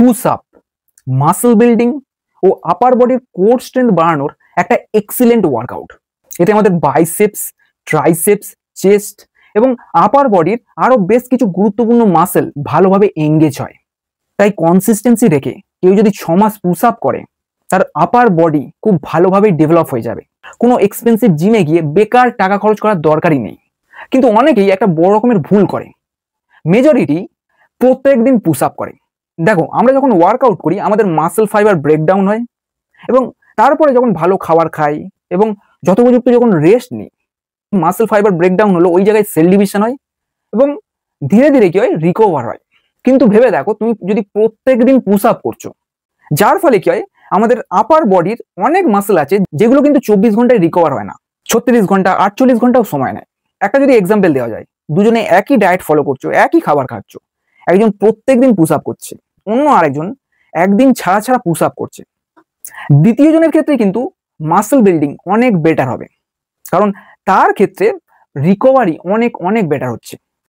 Push up muscle building ও আপার বডির core strength বাড়ানোর একটা এক্সিলেন্ট ওয়ার্কআউট। এতে আমাদের বাইসেপস, ট্রাইসেপস, চেস্ট এবং আপার বডির আরো বেশ কিছু গুরুত্বপূর্ণ মাসেল ভালোভাবে এঙ্গেজ হয়। তাই কনসিস্টেন্সি রেখে কেউ যদি 6 মাস পুশ আপ করে তার আপার বডি খুব ভালোভাবে ডেভেলপ হয়ে যাবে। কোনো এক্সপেন্সিভ জিমে গিয়ে বেকার টাকা খরচ করার দরকারই নেই। কিন্তু অনেকেই একটা বড় রকমের ভুল করে, মেজরিটি প্রত্যেক দিন পুশ আপ করে। দেখো, আমরা যখন ওয়ার্কআউট করি আমাদের মাসেল ফাইবার ব্রেকডাউন হয় এবং তারপরে যখন ভালো খাবার খাই এবং যথোপযুক্ত যখন রেস্ট নিই, মাসেল ফাইবার ব্রেকডাউন হলো ওই জায়গায় সেল ডিভিশন হয় এবং ধীরে ধীরে কি হয়, রিকভার হয়। কিন্তু ভেবে দেখো, তুমি যদি প্রত্যেক দিন পুশ আপ করছো, যার ফলে কি হয়, আমাদের আপার বডির অনেক মাসেল আছে যেগুলো কিন্তু 24 ঘন্টায় রিকভার হয় না, 36 ঘন্টা 48 ঘন্টাও সময় নেয়। একটা যদি এক্সাম্পল দেওয়া যায়, দুজনে একই ডায়েট ফলো করছো, একই খাবার খাচ্ছ, একজন প্রত্যেক দিন পুশ আপ করছে, অন্য আরেকজন একদিন ছাড়া ছাড়া পুশ আপ করছে। দ্বিতীয় জনের ক্ষেত্রে কিন্তু মাসেল বিল্ডিং অনেক বেটার হবে, কারণ তার ক্ষেত্রে রিকভারি অনেক অনেক বেটার হচ্ছে।